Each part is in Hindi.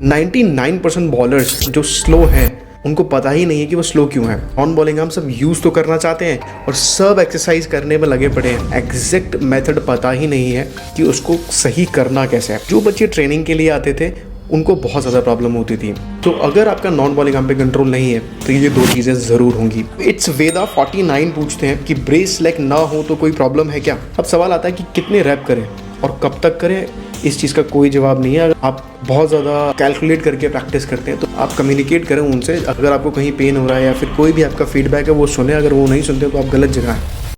99% बॉलर्स जो स्लो हैं उनको पता ही नहीं है कि वो स्लो क्यों है। ऑन बॉलिंग हम सब यूज़ तो करना चाहते हैं और सब एक्सरसाइज करने में लगे पड़े हैं, एग्जैक्ट मेथड पता ही नहीं है कि उसको सही करना कैसे है। जो बच्चे ट्रेनिंग के लिए आते थे उनको बहुत ज़्यादा प्रॉब्लम होती थी। तो अगर आपका नॉन बॉलिंग आर्म पे कंट्रोल नहीं है तो ये दो चीज़ें ज़रूर होंगी। इट्स वेदा 49 पूछते हैं कि ब्रेस लेग ना हो तो कोई प्रॉब्लम है क्या। अब सवाल आता है कि कितने रैप करें और कब तक करें। इस चीज़ का कोई जवाब नहीं है। अगर आप बहुत ज़्यादा कैलकुलेट करके प्रैक्टिस करते हैं तो आप कम्युनिकेट करें उनसे। अगर आपको कहीं पेन हो रहा है या फिर कोई भी आपका फीडबैक है वो सुने। अगर वो नहीं सुनते तो आप गलत जगह हैं।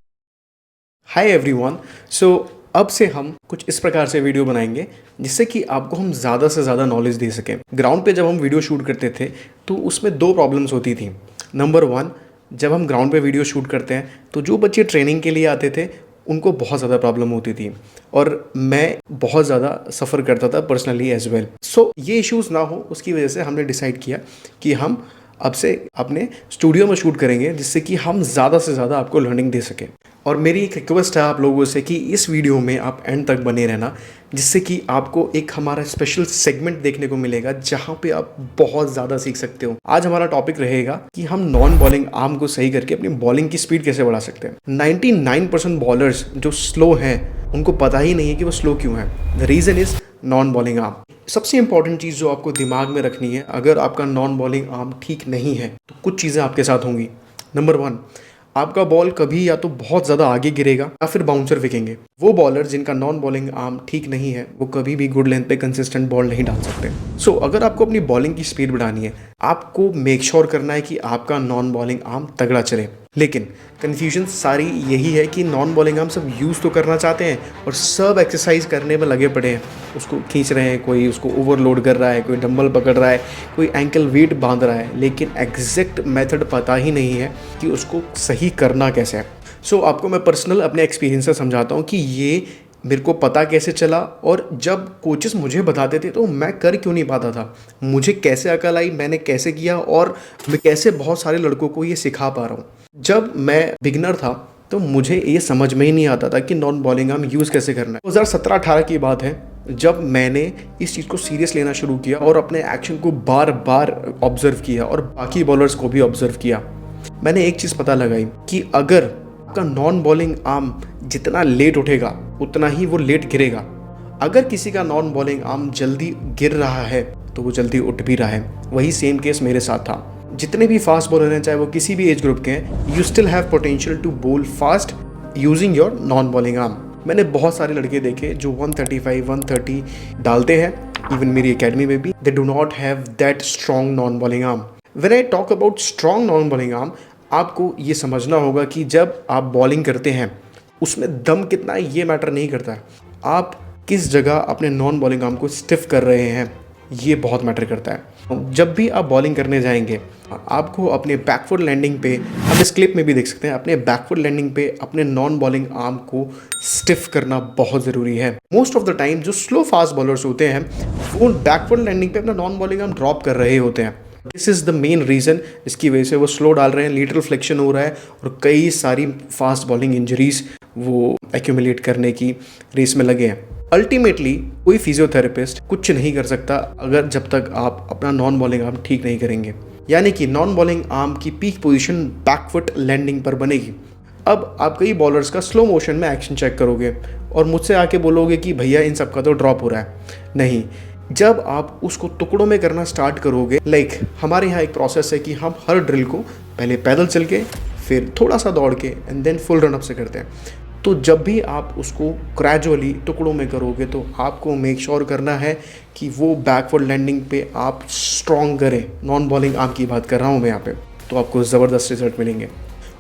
हाय एवरीवन, सो अब से हम कुछ इस प्रकार से वीडियो बनाएंगे जिससे कि आपको हम ज़्यादा से ज़्यादा नॉलेज दे सकें। ग्राउंड पे जब हम वीडियो शूट करते थे तो उसमें दो प्रॉब्लम्स होती थी। नंबर वन, जब हम ग्राउंड पे वीडियो शूट करते हैं तो जो बच्चे ट्रेनिंग के लिए आते थे उनको बहुत ज़्यादा प्रॉब्लम होती थी और मैं बहुत ज़्यादा सफ़र करता था पर्सनली एज वेल। सो ये इश्यूज़ ना हो उसकी वजह से हमने डिसाइड किया कि हम अब से अपने स्टूडियो में शूट करेंगे जिससे कि हम ज़्यादा से ज़्यादा आपको लर्निंग दे सकें। और मेरी एक रिक्वेस्ट है आप लोगों से कि इस वीडियो में आप एंड तक बने रहना, जिससे कि आपको एक हमारा स्पेशल सेगमेंट देखने को मिलेगा जहाँ पे आप बहुत ज़्यादा सीख सकते हो। आज हमारा टॉपिक रहेगा कि हम नॉन बॉलिंग आर्म को सही करके अपनी बॉलिंग की स्पीड कैसे बढ़ा सकते हैं। 99% बॉलर्स जो स्लो हैं उनको पता ही नहीं है कि वो स्लो क्यों है। The reason is non bowling arm. सबसे इंपॉर्टेंट चीज़ जो आपको दिमाग में रखनी है, अगर आपका नॉन बॉलिंग आर्म ठीक नहीं है तो कुछ चीज़ें आपके साथ होंगी। नंबर वन, आपका बॉल कभी या तो बहुत ज़्यादा आगे गिरेगा या फिर बाउंसर फेंकेंगे। वो बॉलर जिनका नॉन बॉलिंग आर्म ठीक नहीं है वो कभी भी गुड लेंथ पे कंसिस्टेंट बॉल नहीं डाल सकते। सो अगर आपको अपनी बॉलिंग की स्पीड बढ़ानी है, आपको मेक श्योर करना है कि आपका नॉन बॉलिंग आर्म तगड़ा चले। लेकिन कन्फ्यूजन सारी यही है कि नॉन बॉलिंग आर्म सब यूज़ तो करना चाहते हैं और सब एक्सरसाइज करने में लगे पड़े हैं। उसको खींच रहे हैं, कोई उसको ओवरलोड कर रहा है, कोई डंबल पकड़ रहा है, कोई एंकल वेट बांध रहा है, लेकिन एग्जैक्ट मेथड पता ही नहीं है कि उसको सही करना कैसे है। सो आपको मैं पर्सनल अपने एक्सपीरियंस से समझाता हूँ कि ये मेरे को पता कैसे चला और जब कोचेस मुझे बताते थे तो मैं कर क्यों नहीं पाता था। मुझे कैसे अकल आई, मैंने कैसे किया और मैं कैसे बहुत सारे लड़कों को ये सिखा पा रहा हूँ। जब मैं बिगनर था तो मुझे ये समझ में ही नहीं आता था कि नॉन बॉलिंग आर्म यूज़ कैसे करना है। 2017-18 की बात है जब मैंने इस चीज़ को सीरियस लेना शुरू किया और अपने एक्शन को बार बार ऑब्जर्व किया और बाकी बॉलर्स को भी ऑब्जर्व किया। मैंने एक चीज़ पता लगाई कि अगर आपका नॉन बॉलिंग आर्म जितना लेट उठेगा उतना ही वो लेट गिरेगा। अगर किसी का नॉन बॉलिंग आर्म जल्दी गिर रहा है तो वो जल्दी उठ भी रहा है। वही सेम केस मेरे साथ था। जितने भी फास्ट बॉलर हैं, चाहे वो किसी भी एज ग्रुप के हैं, you still have potential to bowl fast using your non bowling arm. मैंने बहुत सारे लड़के देखे जो 135, 130 डालते हैं। इवन मेरी एकेडमी में भी they do not have that strong non bowling arm. When I talk about strong non bowling arm, आपको ये समझना होगा कि जब आप बॉलिंग करते हैं उसमें दम कितना है ये मैटर नहीं करता है। आप किस जगह अपने नॉन बॉलिंग आर्म को स्टिफ कर रहे हैं ये बहुत मैटर करता है। जब भी आप बॉलिंग करने जाएंगे आपको अपने बैकफुट लैंडिंग पे, हम इस क्लिप में भी देख सकते हैं, अपने बैकफुट लैंडिंग पे अपने नॉन बॉलिंग आर्म को स्टिफ करना बहुत ज़रूरी है। मोस्ट ऑफ द टाइम जो स्लो फास्ट बॉलर्स होते हैं वो बैकफुट लैंडिंग पे अपना नॉन बॉलिंग आर्म ड्रॉप कर रहे होते हैं। This is the main reason, इसकी वजह से वो स्लो डाल रहे हैं, लेटरल फ्लेक्शन हो रहा है और कई सारी फास्ट बॉलिंग इंजरीज वो एक्यूमुलेट करने की रेस में लगे हैं। अल्टीमेटली कोई फिजियोथेरेपिस्ट कुछ नहीं कर सकता अगर जब तक आप अपना नॉन बॉलिंग आर्म ठीक नहीं करेंगे। यानी कि नॉन बॉलिंग आर्म की पीक पोजीशन बैकफुट लैंडिंग पर बनेगी। अब आप कई बॉलर्स का स्लो मोशन में एक्शन चेक करोगे और मुझसे आके बोलोगे कि भैया इन सब का तो ड्रॉप हो रहा है। नहीं, जब आप उसको टुकड़ों में करना स्टार्ट करोगे, लाइक हमारे यहाँ एक प्रोसेस है कि हम हर ड्रिल को पहले पैदल चल के फिर थोड़ा सा दौड़ के and then full run up से करते हैं। तो जब भी आप उसको ग्रेजुअली टुकड़ों में करोगे तो आपको मेक श्योर करना है कि वो बैकवर्ड लैंडिंग पे आप स्ट्रॉन्ग करें। नॉन बॉलिंग आर्म की बात कर रहा हूँ मैं यहाँ पे, तो आपको ज़बरदस्त रिजल्ट मिलेंगे।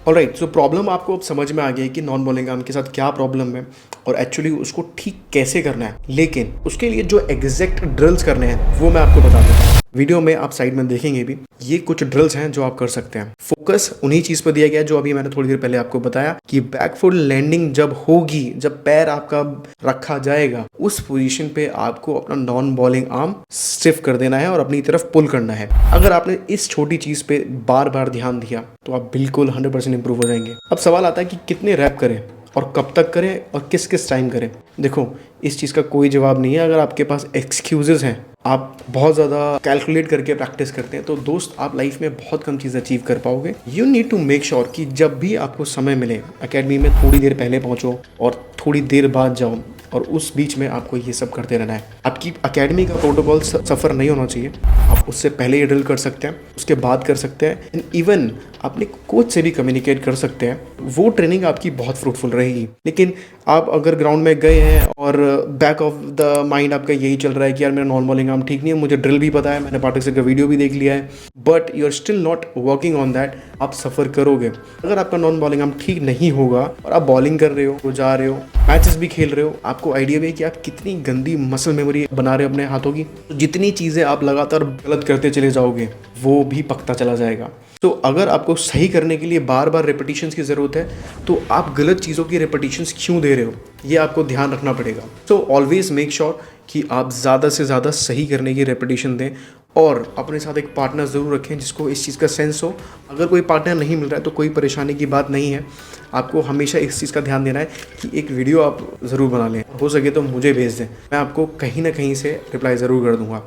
ऑलराइट, सो प्रॉब्लम आपको अब समझ में आ गई कि नॉन बॉलिंग आर्म के साथ क्या प्रॉब्लम है और एक्चुअली उसको ठीक कैसे करना है। लेकिन उसके लिए जो एग्जैक्ट ड्रिल्स करने हैं वो मैं आपको बता देता हूँ। वीडियो में आप साइड में देखेंगे भी, ये कुछ ड्रिल्स हैं जो आप कर सकते हैं। फोकस उन्हीं चीज़ पर दिया गया जो अभी मैंने थोड़ी देर पहले आपको बताया कि बैकफुट लैंडिंग जब होगी, जब पैर आपका रखा जाएगा, उस पोजीशन पे आपको अपना नॉन बॉलिंग आर्म स्टिफ कर देना है और अपनी तरफ पुल करना है। अगर आपने इस छोटी चीज़ पे बार बार ध्यान दिया तो आप बिल्कुल 100% इंप्रूव हो जाएंगे। अब सवाल आता है कि कितने रैप करें और कब तक करें और किस किस टाइम करें। देखो, इस चीज़ का कोई जवाब नहीं है। अगर आपके पास एक्सक्यूजेस हैं आप बहुत ज़्यादा कैलकुलेट करके प्रैक्टिस करते हैं, तो दोस्त आप लाइफ में बहुत कम चीज़ अचीव कर पाओगे। You need to make sure कि जब भी आपको समय मिले एकेडमी में थोड़ी देर पहले पहुंचो और थोड़ी देर बाद जाओ, और उस बीच में आपको ये सब करते रहना है। आपकी एकेडमी का प्रोटोकॉल सफ़र नहीं होना चाहिए। आप उससे पहले ही ड्रिल कर सकते हैं, उसके बाद कर सकते हैं, एंड इवन अपने कोच से भी कम्युनिकेट कर सकते हैं। वो ट्रेनिंग आपकी बहुत फ्रूटफुल रहेगी। लेकिन आप अगर ग्राउंड में गए हैं और बैक ऑफ द माइंड आपका यही चल रहा है कि यार मेरा नॉन बॉलिंग आर्म ठीक नहीं है, मुझे ड्रिल भी पता है, मैंने पाठक सर का वीडियो भी देख लिया है, but you are still not working on that, आप सफ़र करोगे। अगर आपका नॉन बॉलिंग आर्म ठीक नहीं होगा और आप बॉलिंग कर रहे हो, जा रहे हो, मैचेस भी खेल रहे हो, आपको आइडिया भी है कि आप कितनी गंदी मसल मेमोरी बना रहे हो अपने हाथों की। तो जितनी चीज़ें आप लगातार गलत करते चले जाओगे वो भी पकता चला जाएगा। तो अगर आपको सही करने के लिए बार बार रेपिटेशंस की ज़रूरत है, तो आप गलत चीज़ों की रेपिटेशंस क्यों दे रहे हो, ये आपको ध्यान रखना पड़ेगा। सो ऑलवेज मेक श्योर कि आप ज़्यादा से ज़्यादा सही करने की रेपिटेशन दें, और अपने साथ एक पार्टनर ज़रूर रखें जिसको इस चीज़ का सेंस हो। अगर कोई पार्टनर नहीं मिल रहा है तो कोई परेशानी की बात नहीं है। आपको हमेशा इस चीज़ का ध्यान देना है कि एक वीडियो आप ज़रूर बना लें, हो सके तो मुझे भेज दें, मैं आपको कहीं ना कहीं से रिप्लाई ज़रूर कर दूंगा।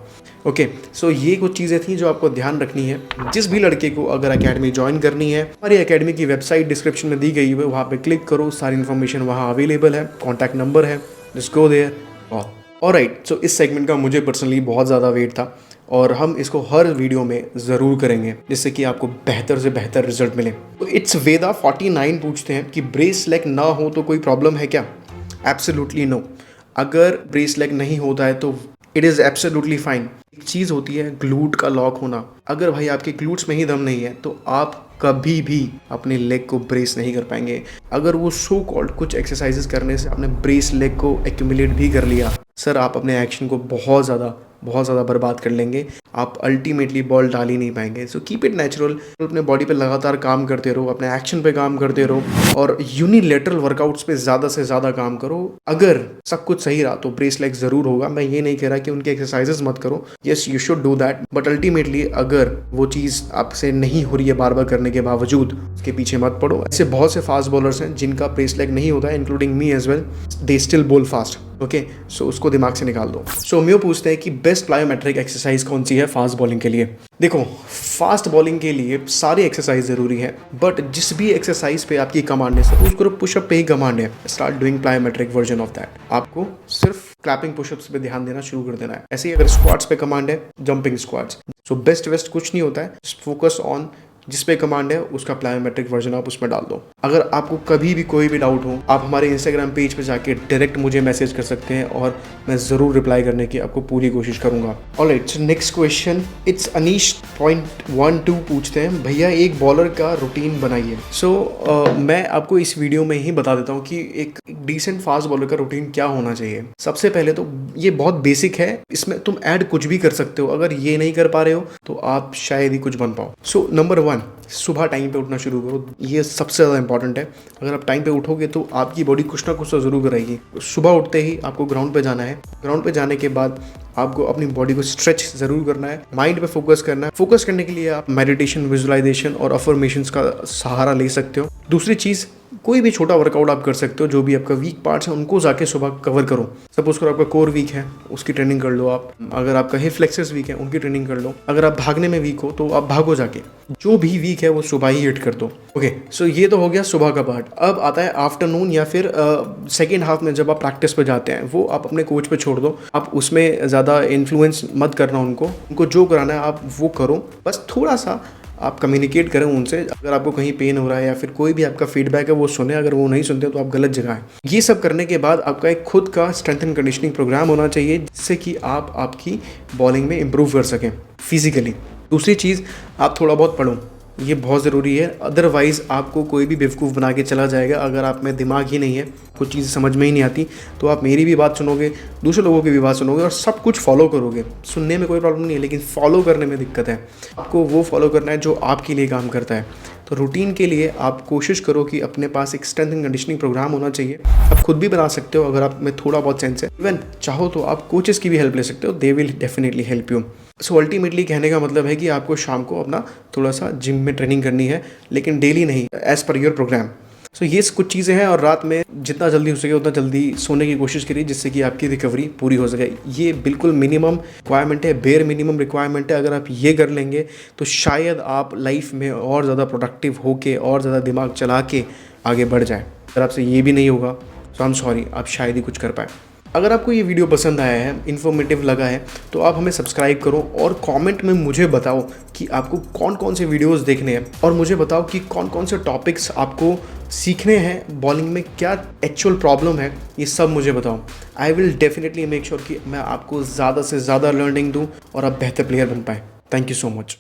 ओके, सो ये कुछ चीज़ें थी जो आपको ध्यान रखनी है। जिस भी लड़के को अगर एकेडमी ज्वाइन करनी है, हमारी एकेडमी की वेबसाइट डिस्क्रिप्शन में दी गई है, वहाँ पे क्लिक करो, सारी इन्फॉर्मेशन वहाँ अवेलेबल है, कॉन्टैक्ट नंबर है, जस्ट गो देयर। ऑलराइट, सो इस सेगमेंट का मुझे पर्सनली बहुत ज़्यादा वेट था और हम इसको हर वीडियो में ज़रूर करेंगे जिससे कि आपको बेहतर से बेहतर रिजल्ट मिले। तो इट्स वेदा 49 पूछते हैं कि ब्रेस लेग ना हो तो कोई प्रॉब्लम है क्या? Absolutely no. अगर ब्रेस लेग नहीं होता है तो इट इज़ एब्सोल्युटली फाइन। एक चीज़ होती है ग्लूट का लॉक होना। अगर भाई आपके ग्लूट्स में ही दम नहीं है तो आप कभी भी अपने लेग को ब्रेस नहीं कर पाएंगे। अगर वो सो कॉल्ड कुछ एक्सरसाइजेस करने से आपने ब्रेस लेग को एक्यूमुलेट भी कर लिया, सर आप अपने एक्शन को बहुत ज़्यादा बर्बाद कर लेंगे। आप अल्टीमेटली बॉल डाल ही नहीं पाएंगे। So keep it natural. अपने बॉडी पे लगातार काम करते रहो, अपने एक्शन पे काम करते रहो और यूनिलेटरल वर्कआउट्स पे ज़्यादा से ज़्यादा काम करो। अगर सब कुछ सही रहा तो ब्रेस लेग ज़रूर होगा। मैं ये नहीं कह रहा कि उनके एक्सरसाइजेस मत करो, yes you should do that, but ultimately अगर वो चीज़ आपसे नहीं हो रही है बार बार करने के बावजूद, उसके पीछे मत पड़ो। ऐसे बहुत से फास्ट बॉलर्स हैं जिनका ब्रेस लेग नहीं होता है, including me as well, they still bowl fast. Okay, so उसको दिमाग से निकाल दो। सो म्यो पूछते हैं कि बेस्ट प्लायोमेट्रिक एक्सरसाइज कौन सी है फास्ट बॉलिंग के लिए? देखो, फास्ट बॉलिंग के लिए सारी एक्सरसाइज ज़रूरी है, बट जिस भी एक्सरसाइज पे आपकी कमांड है, सपोज करो पुशअप पे ही कमांड है, start doing plyometric version of that. आपको सिर्फ क्लैपिंग पुशअप्स पे ध्यान देना शुरू कर देना है। ऐसे ही अगर स्क्वाट्स पे कमांड है, jumping squats. So best waste कुछ नहीं होता है, फोकस ऑन जिस पे कमांड है उसका प्लायोमेट्रिक वर्जन आप उसमें डाल दो। अगर आपको कभी भी कोई भी डाउट हो, आप हमारे इंस्टाग्राम पेज पे जाके डायरेक्ट मुझे मैसेज कर सकते हैं और मैं ज़रूर रिप्लाई करने की आपको पूरी कोशिश करूंगा। Alright, so next question it's Anish .12 पूछते हैं, भैया एक बॉलर का रूटीन बनाइए। सो मैं आपको इस वीडियो में ही बता देता हूँ कि एक डिसेंट फास्ट बॉलर का रूटीन क्या होना चाहिए। सबसे पहले तो ये बहुत बेसिक है, इसमें तुम ऐड कुछ भी कर सकते हो। अगर ये नहीं कर पा रहे हो तो आप शायद ही कुछ बन पाओ। सो नंबर 1, सुबह टाइम पे उठना शुरू करो। ये सबसे ज़्यादा इंपॉर्टेंट है। अगर आप टाइम पे उठोगे तो आपकी बॉडी कुछ ना कुछ तो ज़रूर कराएगी। सुबह उठते ही आपको ग्राउंड पे जाना है। ग्राउंड पे जाने के बाद आपको अपनी बॉडी को स्ट्रेच ज़रूर करना है, माइंड पे फोकस करना है। फोकस करने के लिए आप मेडिटेशन, विजुअलाइजेशन और अफर्मेशंस का सहारा ले सकते हो। दूसरी चीज़, कोई भी छोटा वर्कआउट आप कर सकते हो। जो भी आपका वीक पार्ट्स हैं उनको जाके सुबह कवर करो। सपोज करो आपका कोर वीक है, उसकी ट्रेनिंग कर लो आप। अगर आपका हिप फ्लेक्सर्स वीक है, उनकी ट्रेनिंग कर लो। अगर आप भागने में वीक हो तो आप भागो जाके। जो भी वीक है वो सुबह ही हिट कर दो। ओके, सो ये तो हो गया सुबह का पार्ट। अब आता है आफ्टरनून या फिर सेकेंड हाफ में जब आप प्रैक्टिस पे जाते हैं, वो आप अपने कोच पे छोड़ दो। आप उसमें ज़्यादा इन्फ्लुएंस मत करना उनको जो कराना है आप वो करो। बस थोड़ा सा आप कम्युनिकेट करें उनसे। अगर आपको कहीं पेन हो रहा है या फिर कोई भी आपका फीडबैक है वो सुने। अगर वो नहीं सुनते तो आप गलत जगह हैं। ये सब करने के बाद आपका एक खुद का स्ट्रेंथ एंड कंडीशनिंग प्रोग्राम होना चाहिए जिससे कि आप आपकी बॉलिंग में इम्प्रूव कर सकें फिजिकली। दूसरी चीज़, आप थोड़ा बहुत पढ़ो, ये बहुत ज़रूरी है। अदरवाइज़ आपको कोई भी बेवकूफ़ बना के चला जाएगा। अगर आप में दिमाग ही नहीं है, कुछ चीज़ें समझ में ही नहीं आती, तो आप मेरी भी बात सुनोगे, दूसरे लोगों की भी बात सुनोगे और सब कुछ फॉलो करोगे। सुनने में कोई प्रॉब्लम नहीं है, लेकिन फॉलो करने में दिक्कत है। आपको वो फॉलो करना है जो आपके लिए काम करता है। तो रूटीन के लिए आप कोशिश करो कि अपने पास एक स्ट्रेंथ एंड कंडीशनिंग प्रोग्राम होना चाहिए। आप खुद भी बना सकते हो अगर आप में थोड़ा बहुत सेंस है। इवन चाहो तो आप कोचेस की भी हेल्प ले सकते हो, they will definitely help you. So ultimately कहने का मतलब है कि आपको शाम को अपना थोड़ा सा जिम में ट्रेनिंग करनी है, लेकिन डेली नहीं, एज पर योर प्रोग्राम। सो ये कुछ चीज़ें हैं, और रात में जितना जल्दी हो सके उतना जल्दी सोने की कोशिश करिए जिससे कि आपकी रिकवरी पूरी हो सके। ये बिल्कुल मिनिमम रिक्वायरमेंट है, बेयर मिनिमम रिक्वायरमेंट है। अगर आप ये कर लेंगे तो शायद आप लाइफ में और ज़्यादा प्रोडक्टिव होके और ज़्यादा दिमाग चला के आगे बढ़ जाए। अगर आपसे ये भी नहीं होगा तो आई एम सॉरी, आप शायद ही कुछ कर पाए। अगर आपको ये वीडियो पसंद आया है, इन्फॉर्मेटिव लगा है, तो आप हमें सब्सक्राइब करो और कमेंट में मुझे बताओ कि आपको कौन कौन से वीडियोस देखने हैं, और मुझे बताओ कि कौन कौन से टॉपिक्स आपको सीखने हैं, बॉलिंग में क्या एक्चुअल प्रॉब्लम है, ये सब मुझे बताओ। I will definitely make sure कि मैं आपको ज़्यादा से ज़्यादा लर्निंग दूँ और आप बेहतर प्लेयर बन पाएँ। Thank you so much.